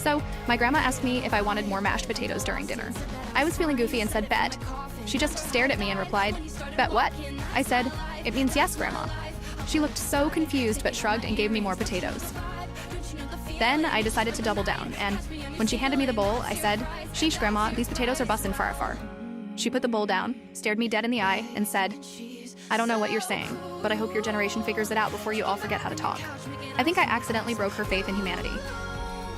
So, my grandma asked me if I wanted more mashed potatoes during dinner. I was feeling goofy and said, bet. She just stared at me and replied, bet what? I said, it means yes, Grandma. She looked so confused but shrugged and gave me more potatoes. Then I decided to double down, and when she handed me the bowl, I said, sheesh, Grandma, these potatoes are bussin' far. She put the bowl down, stared me dead in the eye, and said, I don't know what you're saying, but I hope your generation figures it out before you all forget how to talk. I think I accidentally broke her faith in humanity.